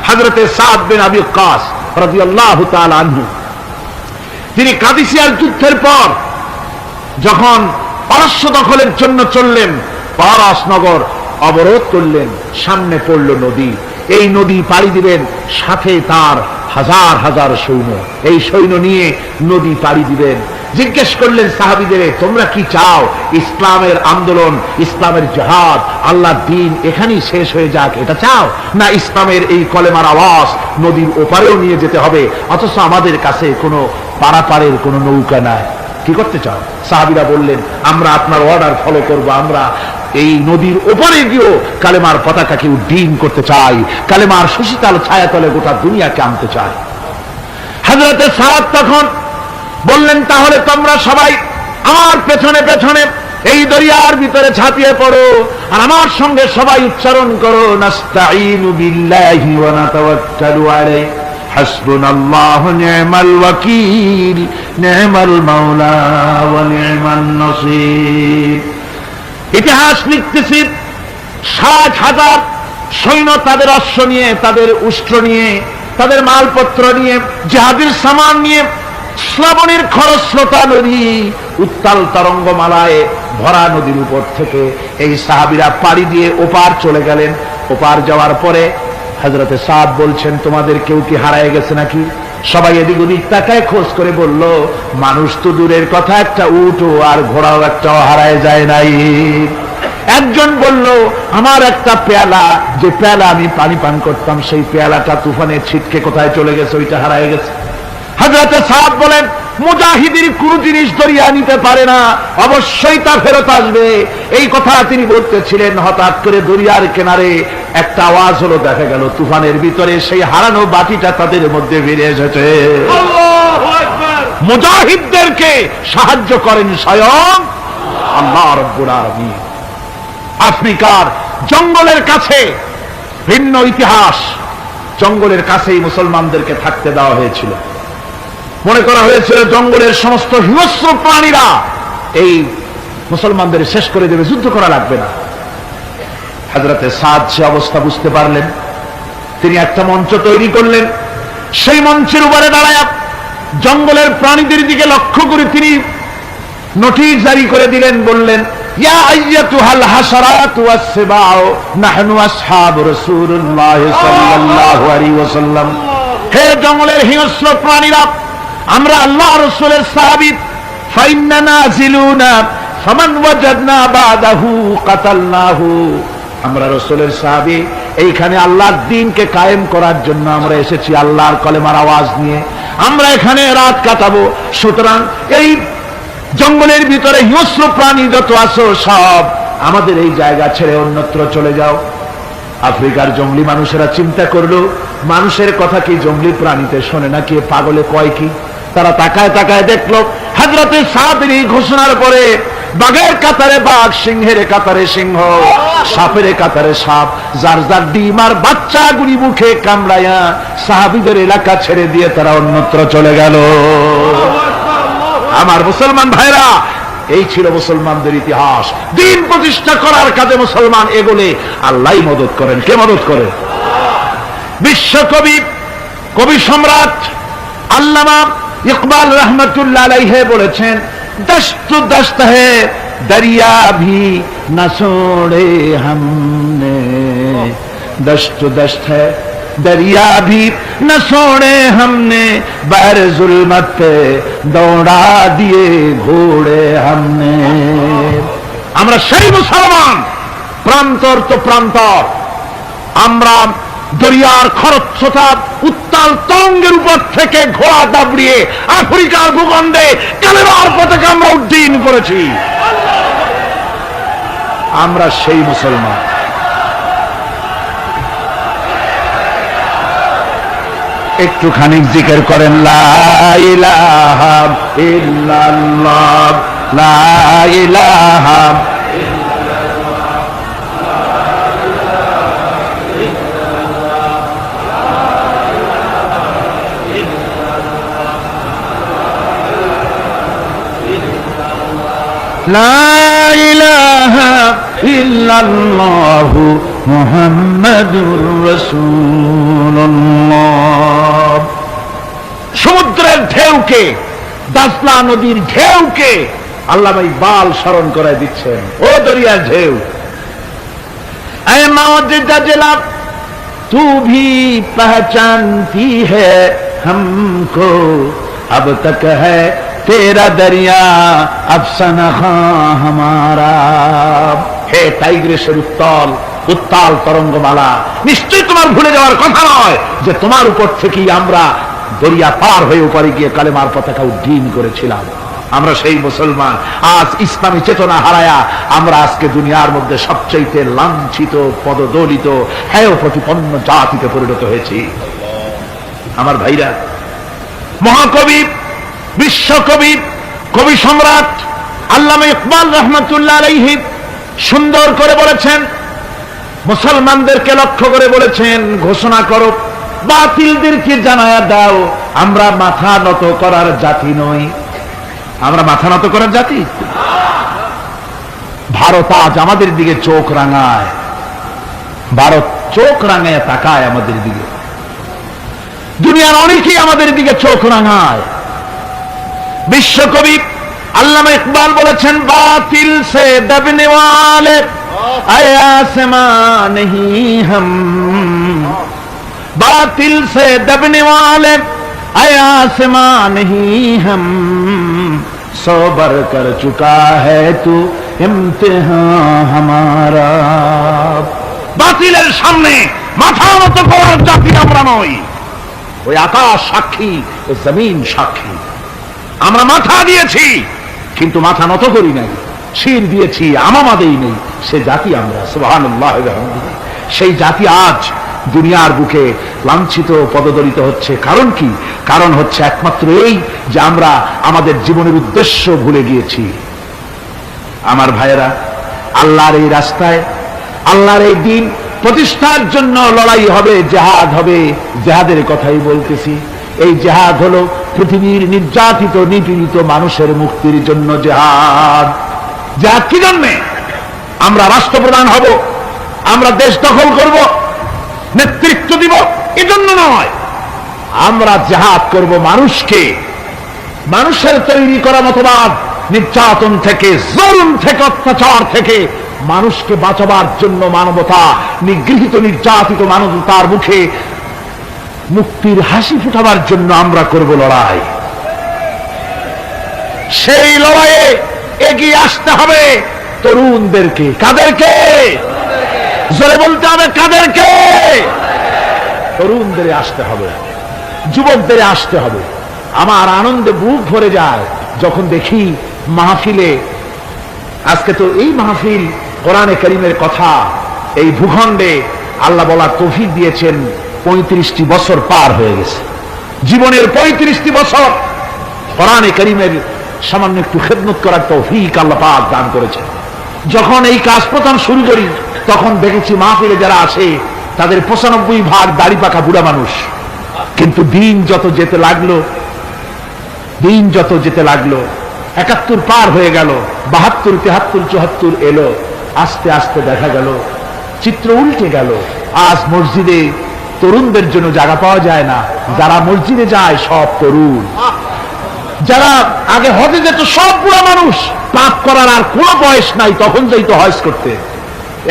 হযরতে সাদ বিন আবি ওয়াক্কাস রাদিয়াল্লাহু তাআলা আনহু, তিনি কাদিসিয়ার যুদ্ধের পর যখন পারস্য দখলের জন্য চললেন, পারস নগর অবরোধ করলেন, সামনে পড়ল নদী। এই নদী পাড়ি দিবেন, সাথে তার হাজার হাজার সৈন্য, এই সৈন্য নিয়ে নদী পাড়ি দিবেন। জিজ্ঞেস করলেন সাহাবীদের, তোমরা কি চাও? ইসলামের আন্দোলন, ইসলামের জিহাদ, আল্লাহর দ্বীন এখানেই শেষ হয়ে যাক, এটা চাও? না ইসলামের এই কলেমার আওয়াজ নদীর ওপারেও নিয়ে যেতে হবে, অথচ আমাদের কাছে কোনো পারাপারের কোনো নৌকা নাই, কি করতে চাও? সাহাবীরা বললেন, আমরা আপনার অর্ডার ফলো করব, আমরা এই নদীর ওপারে গিয়েও কালেমার পতাকাকে উড্ডীন করতে চাই, কালেমার সুশীতল ছায়াতলে গোটা দুনিয়াকে আনতে চাই। হযরতে সাদ তখন বললেন, তাহলে তোমরা সবাই আমার পেছনে পেছনে এই দরিয়ার ভিতরে ঝাঁপিয়ে পড়ো, আর আমার সঙ্গে সবাই উচ্চারণ করো, নাস্তাঈনু বিল্লাহি ওয়া নাতাওয়াক্কালু আলাইহি হাসবুনাল্লাহু নি'মাল ওয়াকিল নি'মাল মাওলা ওয়া নি'মান নাসীর। ইতিহাস লিখতেছি, 60,000 সৈন্য তাদের অশ্ব নিয়ে, তাদের উষ্ট্র নিয়ে, তাদের মালপত্র নিয়ে, জিহাদের সামান নিয়ে শ্রাবণের খরস্রোতা নদী, উত্তাল তরঙ্গমালায় ভরা নদীর উপর থেকে এই সাহাবীরা পাড়ি দিয়ে ওপার চলে গেলেন। ওপার যাওয়ার পরে হযরতে সাদ বলছেন, তোমাদের কেউ কি হারায় গেছে নাকি? সবাই এদিক ওদিক তাকায়, খোঁজ করে বলল, মানুষ তো দূরের কথা, একটা উট আর ঘোড়াও একটাও হারায় যায় নাই। একজন বলল, আমার একটা পেয়ালা, যে পেয়ালা আমি পানি পান করতাম, সেই পেয়ালাটা তুফানে ছিটকে কোথায় চলে গেছে, ওইটা হারায় গেছে। হযরতে সাদ বলেন, মুজাহিদের কোন জিনিস দরিয়া নিতে পারে না, অবশ্যই তা ফেরত আসবে। এই কথা তিনি বলতেছিলেন, হঠাৎ করে দরিয়ার কিনারে একটা আওয়াজ হলো, দেখা গেল তুফানের ভিতরে সেই হারানো বাটিটা তাদের মধ্যে ফিরে এসেছে। আল্লাহু আকবার। মুজাহিদদেরকে সাহায্য করেন স্বয়ং আল্লাহ রাব্বুল আলামিন। আফ্রিকার জঙ্গলের কাছে ভিন্ন ইতিহাস, জঙ্গলের কাছেই মুসলমানদেরকে থাকতে দেওয়া হয়েছিল। মনে করা হয়েছিল জঙ্গলের সমস্ত হিংস্র প্রাণীরা এই মুসলমানদের শেষ করে দেবে, যুদ্ধ করা লাগবে না। হযরতে সাদ সে অবস্থা বুঝতে পারলেন, তিনি একটা মঞ্চ তৈরি করলেন। সেই মঞ্চের উপরে দাঁড়ায় জঙ্গলের প্রাণীদের দিকে লক্ষ্য করে তিনি নোটিশ জারি করে দিলেন, বললেন, ইয়া আইয়াতুহাল হাশারাতু ওয়াস-সিবাউ নাহনু আসহাবু রাসূলুল্লাহ সাল্লাল্লাহু আলাইহি ওয়াসাল্লাম। হে জঙ্গলের হিংস্র প্রাণীরা, আমরা আল্লাহ রাসূলের সাহাবী, ফাইন্না নাজিলুনা ফামান ওয়াজাদনা বাদাহু কাতালনাহু। আমরা রাসূলের সাহাবী, এইখানে আল্লাহর দ্বীনকে কায়েম করার জন্য আমরা এসেছি, আল্লাহর কলেমার আওয়াজ নিয়ে আমরা এখানে রাত কাটাবো। সুতরাং এই জঙ্গলের ভিতরে হিংস্র প্রাণী যত আছো, সব আমাদের এই জায়গা ছেড়ে অন্যত্র চলে যাও। আফ্রিকার জঙ্গলি মানুষেরা চিন্তা করলো, মানুষের কথা কি জঙ্গলি প্রাণীতে শোনে নাকি, পাগলে কয় কি? তারা তাকায় তাকায় দেখলো, হযরতে সাদের এই ঘোষণার পরে বাঘের কাতারে বাঘ, সিংহের কাতারে সিংহ, সাপের কাতারে সাপ, যার যার ডিম আর বাচ্চাগুলি মুখে কামড়ায়া সাহাবীদের এলাকা ছেড়ে দিয়ে তারা অন্যত্র চলে গেল। আমার মুসলমান ভাইরা, এই ছিল মুসলমানদের ইতিহাস। দ্বীন প্রতিষ্ঠা করার কাজে মুসলমান এগোলে আল্লাহই মদত করেন। কে মদত করে? বিশ্বকবি, কবি সম্রাট আল্লামা ইকবাল রহমতুল্লাহ আলাইহি বলেছেন, দস্ত দস্ত হে দরিয়া ভি না ছোড়ে हमने, दस्त दस्त है दरिया भी न छोड़े हमने, बहर जुल्मत पे दौड़ा दिए घोड़े हमने। আমরা সেই মুসলমান, প্রান্তর তো প্রান্তর, আমরা দরিয়ার খরস্রোতা উত্তাল তরঙ্গের উপর থেকে ঘোড়া দাবড়িয়ে আফ্রিকার ভূখণ্ডে কালেমার পতাকা আমরা উড্ডীন করেছি। আমরা সেই মুসলমান। একটুখানি জিকির করেন, লা ইলাহা ইল্লাল্লাহ, লা ইলাহা লা ইলাহা ইল্লাল্লাহু মুহাম্মাদুর রাসূলুল্লাহ। ঢেউকে, দাজলা নদীর ঢেউকে আল্লামা ইকবাল স্মরণ করায় দিচ্ছেন। ও দরিয়ার ঢেউ, ऐ मौज दजला तू भी पहचानती है हमको, अब तक है तेरा दरिया अफसाना हमारा। হে টাইগ্রেসের উত্তাল তরঙ্গমালা, নিশ্চয় তোমার ভুলে যাওয়ার কথা নয় যে তোমার উপর থেকেই আমরা দরিয়া পার হয়ে ওপারে গিয়ে কালেমার পতাকা উড্ডীন করেছিলাম। আমরা সেই মুসলমান, আজ ইসলামী চেতনা হারায়া আমরা আজকে দুনিয়ার মধ্যে সবচাইতে লাঞ্ছিত, পদদলিত, হেয় প্রতিপন্ন জাতিতে পরিণত হয়েছি। আমার ভাইরা, মহাকবি, বিশ্বকবি, কবি সম্রাট আল্লামা ইকবাল রহমাতুল্লাহ আলাইহি সুন্দর করে বলেছেন, মুসলমানদেরকে লক্ষ্য করে বলেছেন, ঘোষণা করো, বাতিলদেরকে জানায়া দাও, আমরা মাথা নত করার জাতি নই। আমরা মাথা নত করার জাতি? ভারত আজ আমাদের দিকে চোখ রাঙায়, ভারত চোখ রাঙায় তাকায় আমাদের দিকে, দুনিয়ার অনেকেই আমাদের দিকে চোখ রাঙায়। বিশ্বকবি আল্লামা ইকবাল বলেছেন, বাতিল সে দবনে ওয়ালে आसमां नहीं हम, बातिल से दबने वाले आसमां नहीं हम, सौ बर कर चुका है तू इम्तिहान हमारा। বাতিলের সামনে মাথা নত করার জাতি আমরা নই। ওই আকাশ সাক্ষী, ওই জমিন সাক্ষী, আমরা মাথা দিয়েছি কিন্তু মাথা নত করি নাই, শির দিয়েছি আমামা দেই নেই, সে জাতি আমরা। সুবহানাল্লাহ। সেই জাতি আজ দুনিয়ার বুকে লাঞ্ছিত, পদদলিত হচ্ছে। কারণ কি? কারণ হচ্ছে একমাত্র এই যে আমরা আমাদের জীবনের উদ্দেশ্য ভুলে গিয়েছি। আমার ভাইয়েরা, আল্লাহর এই রাস্তায়, আল্লাহর এই দিন প্রতিষ্ঠার জন্য লড়াই হবে, জেহাদ হবে। জেহাদের কথাই বলতেছি। এই জেহাদ হলো পৃথিবীর নির্যাতিত, নিপীড়িত মানুষের মুক্তির জন্য জেহাদ। জেহাদ কি জন্যে? আমরা রাষ্ট্রপ্রধান হব, আমরা দেশ দখল করব, নেতৃত্ব দিব, এজন্য নয়। আমরা জেহাদ করব মানুষকে, মানুষের তৈরি করা মতবাদ, নির্যাতন থেকে, জুলুম থেকে, অত্যাচার থেকে মানুষকে বাঁচাবার জন্য, মানবতা নিগৃহীত, নির্যাতিত মানবতার মুখে মুক্তির হাসি ফুটাবার জন্য আমরা করব লড়াই। সেই লড়াইয়ে এগিয়ে আসতে হবে তরুণদেরকে। কাদেরকে? জোরে বলতে হবে, কাদেরকে? তরুণদের আসতে হবে, যুবকদের আসতে হবে। আমার আনন্দে বুক ভরে যায় যখন দেখি মাহফিলে, আজকে তো এই মাহফিল কোরআনে কারীমের কথা, এই ভূখণ্ডে আল্লাহ বলার তৌফিক দিয়েছেন। 35টি বছর পার হয়ে গেছে, জীবনের 35টি বছর কোরআনে কারীমের সামান্য একটু খেদমত করার তৌফিক আল্লাহ পাক দান করেছেন। যখন এই কাজ প্রথম শুরু করি তখন দেখেছি মাহফিলে যারা আসে তাদের 95% দাড়ি পাকা বুড়া মানুষ। কিন্তু দিন যত যেতে লাগলো, দিন যত যেতে লাগলো, 71 পার হয়ে গেল, 72, 73, 74 এলো, আস্তে আস্তে দেখা গেল চিত্র উল্টে গেল। আজ মসজিদে তরুণদের জন্য জায়গা পাওয়া যায় না। যারা মসজিদে যায় সব তরুণ, যারা আগে হজে যেত সব বুড়া মানুষ, পাপ করার আর কোনো বয়স নাই, তখন যাইতো হজ করতে।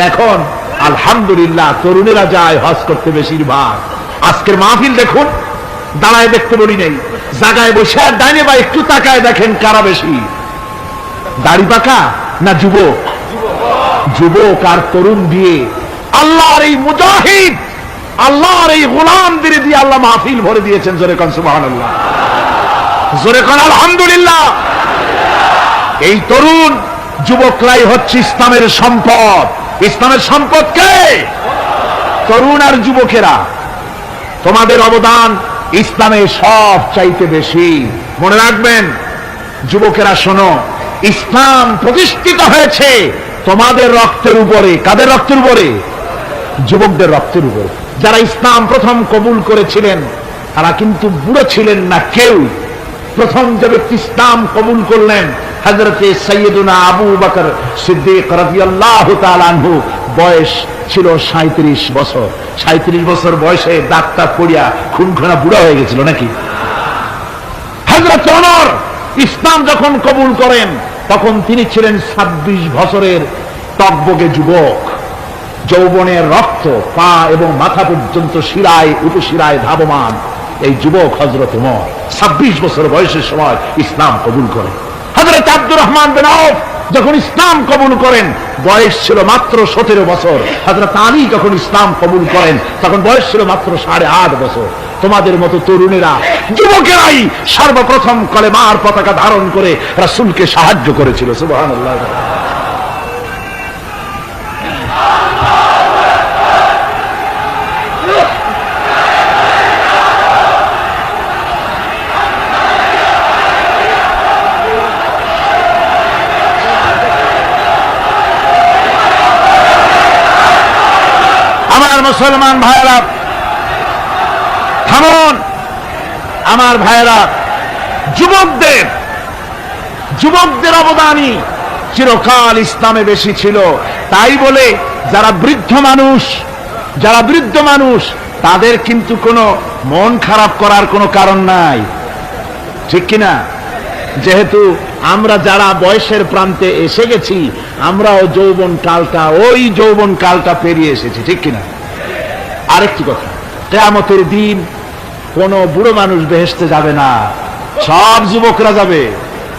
এখন আলহামদুলিল্লাহ তরুণেরা যায় হজ করতে বেশিরভাগ। আজকের মাহফিল দেখুন, দাঁড়ায় দেখতে বলি নেই, জায়গায় বসে আর ডাইনে বা একটু তাকায় দেখেন কারা বেশি, দাড়ি পাকা না যুবক? যুবক আর তরুণ দিয়ে আল্লাহর এই মুজাহিদ, আল্লাহর এই গোলামদের দিয়ে আল্লাহ মাহফিল ভরে দিয়েছেন। জোরে কোন সুবহানাল্লাহ, জোরে কোন আলহামদুলিল্লাহ। এই তরুণ যুবকরাই হচ্ছে ইসলামের সম্পদ। ইসলামের সম্পদ কে? তরুণ আর যুবকেরা। তোমাদের অবদান ইসলামে সব চাইতে বেশি। মনে রাখবেন যুবকেরা, শোনো, ইসলাম প্রতিষ্ঠিত হয়েছে তোমাদের রক্তের উপরে। কাদের রক্তের উপরে? যুবকদের রক্তের উপরে। যারা ইসলাম প্রথম কবুল করেছিলেন তারা কিন্তু বুড়ো ছিলেন না কেউ। প্রথম যে ব্যক্তি ইসলাম কবুল করলেন হযরতে সাইয়্যিদুনা আবু বকর সিদ্দিক রাদিয়াল্লাহু তাআলা আনহু, বয়স ছিল 37 বছর। 37 বছর বয়সে দাঁতটা পড়িয়া খুনখানা বুড়া হয়ে গেছিল নাকি? হযরত ইসলাম যখন কবুল করেন তখন তিনি ছিলেন 26 বছরের টকবগে যুবক। যৌবনের রক্ত পা এবং মাথা পর্যন্ত শিরায় উপশিরায় ধাবমান এই যুবক হযরত ওমর 26 বছর বয়সের সময় ইসলাম কবুল করেন। হযরত আব্দুর রহমান বিন আউফ যখন ইসলাম কবুল করেন বয়স ছিল মাত্র 17 বছর। হযরত আলী যখন ইসলাম কবুল করেন তখন বয়স ছিল মাত্র 8.5 বছর। তোমাদের মতো তরুণেরা, যুবকেরাই সর্বপ্রথম কলেমার পতাকা ধারণ করে রাসূলকে সাহায্য করেছিল। সুবহানাল্লাহ। আমার মুসলমান ভাইরা থামুন। আমার ভাইরা, যুবকদের অবদানই চিরকাল ইসলামে বেশি ছিল। তাই বলে যারা বৃদ্ধ মানুষ তাদের কিন্তু কোনো মন খারাপ করার কোনো কারণ নাই, ঠিক কিনা? যেহেতু আমরা যারা বয়সের প্রান্তে এসে গেছি আমরাও ওই যৌবন কালটা পেরিয়ে এসেছি, ঠিক কিনা? আরেকটি কথা, কিয়ামতের দিন কোন বুড়ো মানুষ বেহেশতে যাবে না, সব যুবকরা যাবে।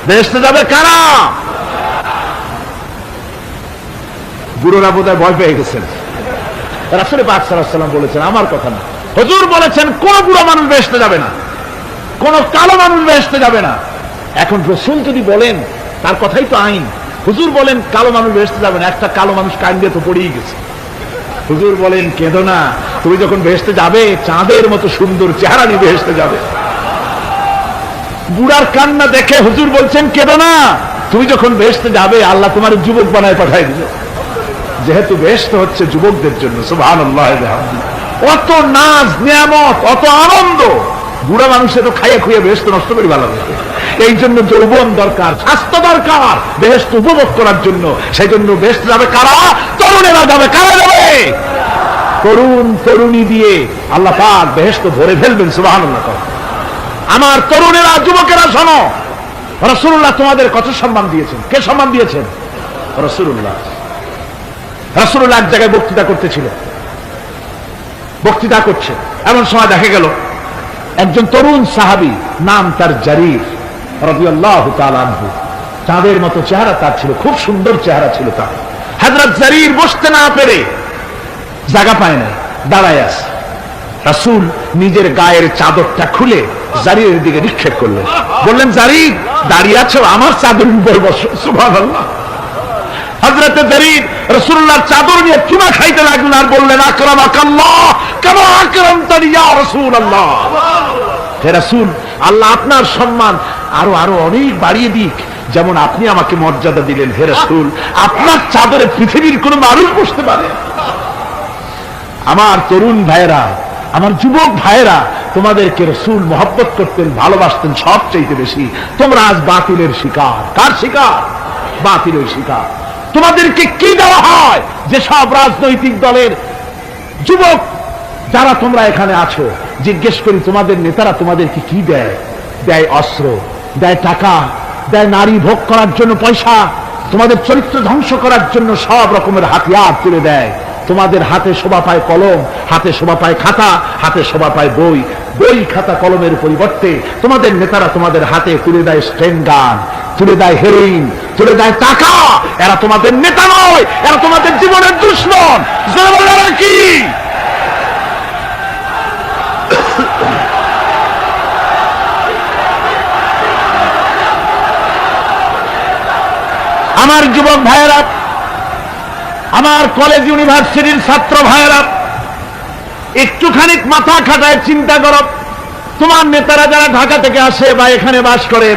বেহেশতে যাবে কারা? বুড়োরা বোধহয় ভয় পেয়ে গেছেন। রাসূল পাক সাল্লাল্লাহু আলাইহি ওয়াসাল্লাম বলেছেন, আমার কথা না, হুজুর বলেছেন কোন বুড়ো মানুষ বেহেশতে যাবে না, কোন কালো মানুষ বেহেশতে যাবে না। এখন রাসূল যদি বলেন তার কথাই তো আইন। হুজুর বলেন কালো মানুষ বেহেশতে যাবে না, একটা কালো মানুষ কান্দে তো পড়েই গেছে। হুজুর বলেন কেঁদো না, তুমি যখন বেহেশতে যাবে চাঁদের মতো সুন্দর চেহারা নিয়ে বেহেশতে যাবে। বুড়ার কান্না দেখে হুজুর বলছেন কেঁদো না, তুমি যখন বেহেশতে যাবে আল্লাহ তোমার যুবক বানায় পাঠায় দিবে। যেহেতু বেহেশত হচ্ছে যুবকদের জন্য, সুবহানাল্লাহ। অত নাজ নিয়ামত, অত আনন্দ, বুড়া মানুষে তো খাইয়ে খুঁয়ে বেহেশত নষ্ট করে ভালো লাগে। এই জন্য যৌবন দরকার, স্বাস্থ্য দরকার বেহেশত উপভোগ করার জন্য। সেই জন্য বেহেশত যাবে কারা? তরুণেরা যাবে। কারা যাবে? তরুণ তরুণী দিয়ে আল্লাহ পাক বেহেশত ভরে ফেলবেন। সুবহানাল্লাহ। আমার তরুণেরা, যুবকেরা শোনো, রাসূলুল্লাহ তোমাদের কত সম্মান দিয়েছেন। কে সম্মান দিয়েছেন? রাসূলুল্লাহ। রাসূলুল্লাহ এক জায়গায় বক্তৃতা করছে, এমন সময় দেখা গেল একজন তরুণ সাহাবী, নাম তার জারির রাদিয়াল্লাহু তাআলা আনহু। চাঁদের মতো চেহারা তার ছিল, খুব সুন্দর চেহারা ছিল তার। হযরত জারির বসতে না পেরে জায়গা পায় না, দাঁড়ায় আছে। রাসূল নিজের গায়ের চাদরটা খুলে জারিরের দিকে নিক্ষেপ করলেন, বললেন, জারির দাঁড়িয়ে আছো, আমার চাদরের উপর বসো। সুবহানাল্লাহ। হযরত জারির রাসূলুল্লাহর চাদর নিয়ে চুমা খাইতে লাগলেন আর বললেন, আকরামাকাল্লাহ কামা আকরামতানি ইয়া রাসূলুল্লাহ। হে রাসূল, আল্লাহ আপনার সম্মান আরো অনেক বাড়িয়ে দিক, যেমন আপনি আমাকে মর্যাদা দিলেন। হে রাসূল, আপনার চাদরে পৃথিবীর কোন মানুষ বসতে পারে? আমার তরুণ ভাইয়েরা, আমার যুবক ভাইয়েরা, তোমাদেরকে রাসূল মহব্বত করতেন, ভালোবাসতেন সবচাইতে বেশি। তোমরা আজ বাতিলের শিকার। কার শিকার? বাতিলের শিকার। তোমাদেরকে কি দেওয়া হয়? যে সব রাজনৈতিক দলের যুবক যারা তোমরা এখানে আছো, জিজ্ঞেস করি তোমাদের নেতারা তোমাদেরকে কি দেয়? দেয় অস্ত্র, দেয় টাকা, দেয় নারী ভোগ করার জন্য পয়সা, তোমাদের চরিত্র ধ্বংস করার জন্য সব রকমের হাতিয়ার তুলে দেয়। তোমাদের হাতে শোভা পায় কলম, হাতে শোভা পায় খাতা, হাতে শোভা পায় বই। বই খাতা কলমের পরিবর্তে তোমাদের নেতারা তোমাদের হাতে তুলে দেয় স্ট্রেন গান, তুলে দেয় হেরোইন, তুলে দেয় টাকা। এরা তোমাদের নেতা নয়, এরা তোমাদের জীবনের দুশমন। কি আমার যুবক ভাইয়েরা, আমার কলেজ ইউনিভার্সিটির ছাত্র ভাইয়েরা, একটুখানি মাথা খাটায় চিন্তা করো। তোমার নেতারা যারা ঢাকা থেকে আসে বা এখানে বাস করে,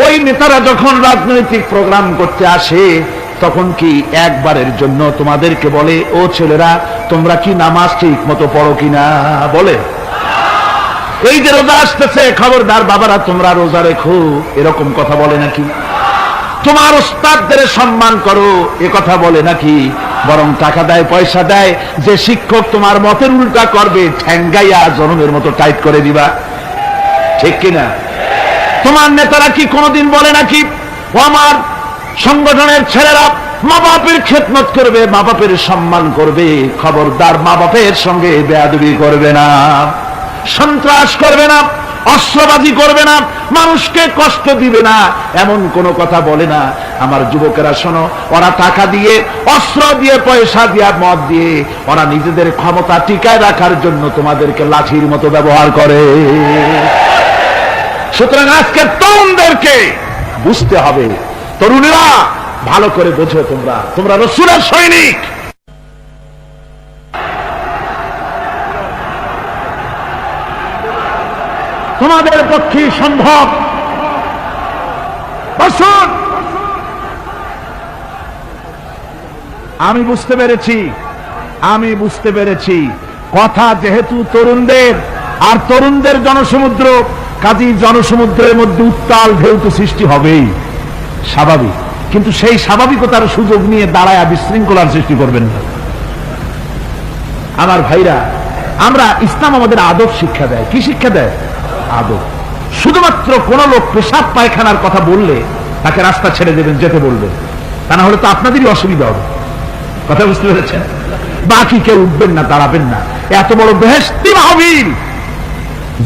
ওই নেতারা যখন রাজনৈতিক প্রোগ্রাম করতে আসে তখন কি একবারের জন্য তোমাদেরকে বলে, ও ছেলেরা তোমরা কি নামাজ ঠিক মতো পড়ো কিনা? বলে? এই যে রোজা আসতেছে, খবরদার বাবারা তোমরা রোজা রেখো, এরকম কথা বলে নাকি? তোমার ওস্তাদদের সম্মান করো, এ কথা বলে নাকি? বরং টাকা দেয়, পয়সা দেয়। যে শিক্ষক তোমার মতের উল্টা করবে, ঠ্যাঙ্গাইয়া জনমের মতো টাইট করে দিবা, ঠিক কিনা? তোমার নেতারা কি কোনোদিন বলে নাকি ও আমার সংগঠনের ছেলেরা মা বাপের খেদমত করবে, মা বাপের সম্মান করবে, খবরদার মা বাপের সঙ্গে বেয়াদবি করবে না, সন্ত্রাস করবে না, অস্ত্রবাজি করবে না, মানুষকে কষ্ট দিবে না, এমন কোন কথা বলে না? আমার যুবকেরা শোনো, ওরা টাকা দিয়ে, অস্ত্র দিয়ে, পয়সা দিয়ে, মদ দিয়ে ওরা নিজেদের ক্ষমতা টিকায় রাখার জন্য তোমাদেরকে লাঠির মতো ব্যবহার করে। সুতরাং আজকে তরুণদেরকে বুঝতে হবে, তরুণেরা ভালো করে বোঝো, তোমরা রাসূলের সৈনিক। তোমাদের পক্ষে সম্ভব। আমি বুঝতে পেরেছি কথা যেহেতু তরুণদের, আর তরুণদের জনসমুদ্র, কাজী জনসমুদ্রের মধ্যে উত্তাল ঢেউ তো সৃষ্টি হবেই, স্বাভাবিক। কিন্তু সেই স্বাভাবিকতার সুযোগ নিয়ে দাঁড়ায় বিশৃঙ্খলার সৃষ্টি করবেন না। আমার ভাইরা, আমরা ইসলাম আমাদের আদব শিক্ষা দেয়। কি শিক্ষা দেয়? আদব। শুধুমাত্র কোন লোক পেশাব পায়খানার কথা বললে তাকে রাস্তা ছেড়ে দেবেন, যেতে বলবেন, তা না হলে তো আপনাদেরই অসুবিধা হবে। কথা বুঝতে পেরেছেন? বাকি কেউ উঠবেন না, দাঁড়াবেন না। এত বড় বেহেশতি মাহফিল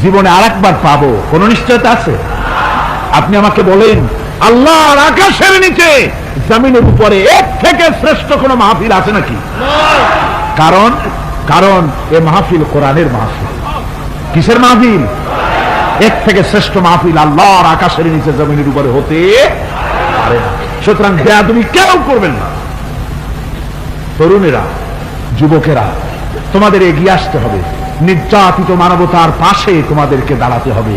জীবনে আরেকবার পাবো কোন নিশ্চয়তা আছে? আপনি আমাকে বলেন, আল্লাহর আকাশের নিচে, জমিনের উপরে এর থেকে শ্রেষ্ঠ কোন মাহফিল আছে নাকি? কারণ এ মাহফিল কোরআনের মাহফিল। কিসের মাহফিল? এর থেকে শ্রেষ্ঠ মাহফিল আল্লাহর আকাশের নিচে, জমিনের উপরে হতে পারে না। সুতরাং বেয়াদবি কেউ করবেন না। তরুণেরা, যুবকেরা, তোমাদের এগিয়ে আসতে হবে। নির্যাতিত মানবতার পাশে তোমাদেরকে দাঁড়াতে হবে।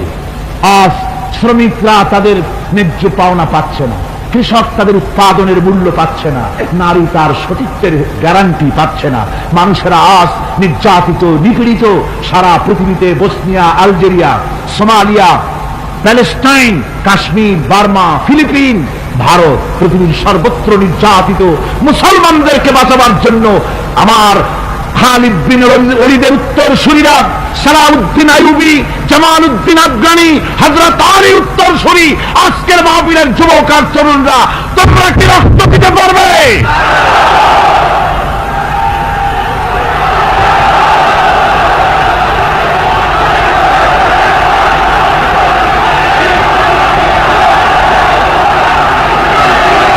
আজ শ্রমিকরা তাদের ন্যায্য পাওনা পাচ্ছে না, কৃষক তাদের উৎপাদনের মূল্য পাচ্ছে না, নারী তার সতীত্বের গ্যারান্টি পাচ্ছে না। মানুষেরা আজ নির্যাতিত, নিপীড়িত। সারা পৃথিবীতে Bosnia, Algeria, Somalia, Palestine, Kashmir, Burma, Philippines, Bharat, পৃথিবীর সর্বত্র নির্যাতিত মুসলমানদেরকে বাঁচাবার জন্য আমার খালিদ বিন ওলীদের উত্তরসূরিরা, সালাউদ্দিন আইয়ুবী, জামালউদ্দিন আফগানি, হযরত আলী উত্তরসূরি, আজকের মাহফিলের যুবক আর তরুণরা, তোমরা কি রক্ত দিতে পারবে?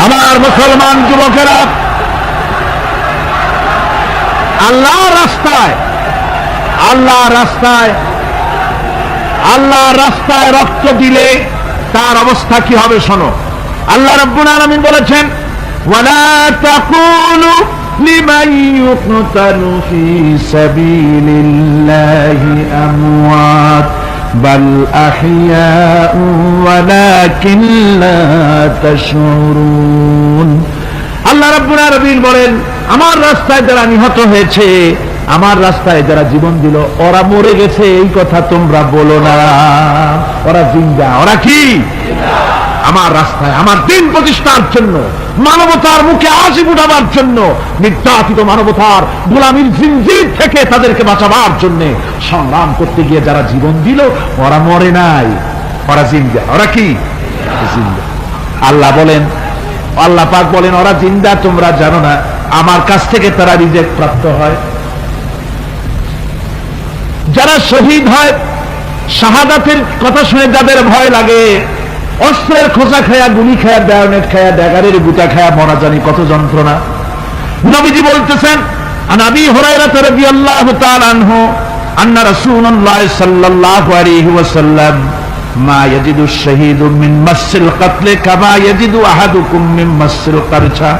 আমার মুসলমান যুবকেরা, আল্লাহর রাস্তায় রক্ত দিলে তার অবস্থা কি হবে শোনো। আল্লাহ রাব্বুল আলামিন বলেছেন, ওয়ালা তাকুলু লিমান ইউকতালু ফি সাবিলিল্লাহি আমওয়াত বাল আহইয়াউ ওয়ালাকিন লা তাশউরুন। আল্লাহ রাব্বুল আলামিন বলেন, আমার রাস্তায় যারা নিহত হয়েছে, আমার রাস্তায় যারা জীবন দিল, ওরা মরে গেছে এই কথা তোমরা বলো না। ওরা জিন্দা। ওরা কি? আমার রাস্তায়, আমার দিন প্রতিষ্ঠার জন্য, মানবতার মুখে হাসি ফুটাবার জন্য, নির্যাতিত মানবতার গোলামীর জিনজির থেকে তাদেরকে বাঁচাবার জন্য সংগ্রাম করতে গিয়ে যারা জীবন দিল, ওরা মরে নাই, ওরা জিন্দা। ওরা কি? জিন্দা। আল্লাহ পাক বলেন, ওরা জিন্দা তোমরা জানো না, আমার কাছ থেকে তারা রিজেক প্রাপ্ত হয়। যারা শহীদ হয়, শাহাদাতের কথা শুনে যাদের ভয় লাগে, অস্ত্রের খোঁচা খায়া, গুলি খায়া, বায়োনেট খায়া, ড্যাগারের গুটা খায়া মরা, জানি কত যন্ত্রণা। নবীজি বলতেছেন, আন আবি হুরায়রা রাদিয়াল্লাহু তাআলা আনহু আন্না রাসূলুল্লাহ সাল্লাল্লাহু আলাইহি ওয়াসাল্লাম মা ইয়াজিদু আশ-শাহীদু মিন মাসসিল কাতল কামা ইয়াজিদু আহাদুকুম মিন মাসসিল কারছা।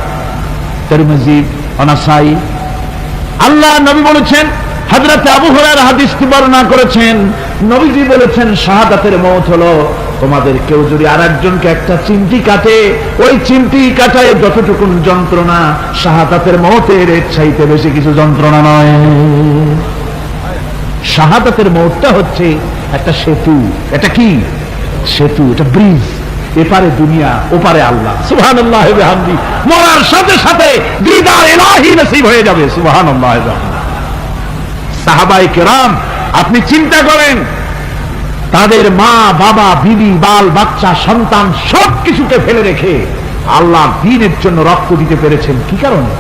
তিরমিজি ও নাসাই। আল্লাহ নবী বলেছেন, হযরত আবু হুরায়রা হাদিসটি বর্ণনা করেছেন, নবীজি বলেছেন, শাহাদাতের মওত হলো তোমাদের কেউ যদি আরেকজনকে একটা চিমটি কাটে, ওই চিমটি কাটায় যতটুকু যন্ত্রণা, শাহাদাতের মওতের এর চাইতে বেশি কিছু যন্ত্রণা নয়। শাহাদাতের মওতটা হচ্ছে একটা সেতু। এটা কি সেতু? এটা ব্রিজ। এপারে দুনিয়া, ওপারে আল্লাহ। সুবহানাল্লাহ ওয়া বিহামদি। মরার সাথে সাথে দিদার ইলাহি নসিব হয়ে যাবে। সুবহানাল্লাহ ওয়া বিহামদি। সাহাবায়ে কেরাম, আপনি চিন্তা করেন, তাদের মা বাবা বিবি বাল বাচ্চা সন্তান সবকিছুকে ফেলে রেখে আল্লাহ দ্বীনের জন্য রক্ত দিতে পেরেছেন। কি কারণে?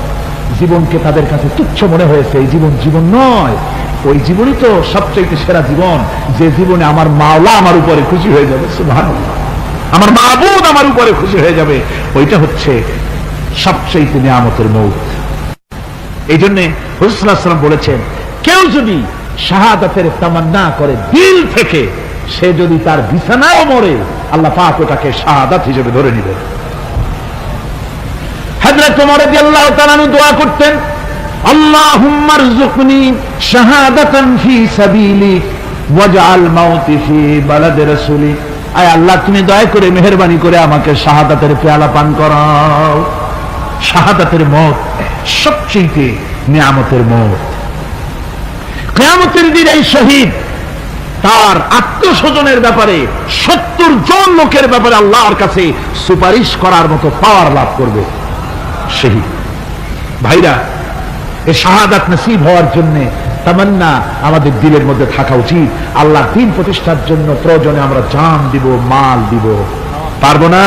জীবনকে তাদের কাছে তুচ্ছ মনে হয়েছে। এই জীবন জীবন নয়, ওই জীবনই তো সবচেয়ে সেরা জীবন, যে জীবনে আমার মাওলা আমার উপরে খুশি হয়ে যাবে, সুবহানাল্লাহ, আমার মাবুদ আমার উপরে খুশি হয়ে যাবে। ওইটা হচ্ছে সবচেয়ে নিয়ামতের মৌত। এই জন্য রাসূল সাল্লাল্লাহু আলাইহি ওয়াসাল্লাম বলেছেন, কেউ যদি শাহাদাতের তামান্না করে দিল থেকে, সে যদি তার বিছানাও মরে, আল্লাহ পাক ওটাকে শাহাদাত হিসেবে ধরে নেবেন। হযরত ওমর রাদিয়াল্লাহু তাআলা আনহু দোয়া করতেন, আল্লাহুম্মা রযুকনি শাহাদাতান ফি সাবিলিক ওয়াজআল মাউতি ফি বালাদি রাসূলিক। আয় আল্লাহ, তুমি দয়া করে মেহেরবানি করে আমাকে শাহাদাতের পেয়ালা পান করাও। শাহাদাতের মওত সবচেয়ে নিয়ামতের মওত। কিয়ামতের দিন এই শহীদ তার আত্মস্বজনের ব্যাপারে 70 জন লোকের ব্যাপারে আল্লাহর কাছে সুপারিশ করার মতো পাওয়ার লাভ করবে শহীদ। ভাইরা, এই শাহাদাত নসিব হওয়ার জন্য তামান্না আমাদের দিলের মধ্যে থাকা উচিত। আল্লাহ দ্বীন প্রতিষ্ঠার জন্য প্রয়োজনে আমরা জান দিব, মাল দিব, পারবো না?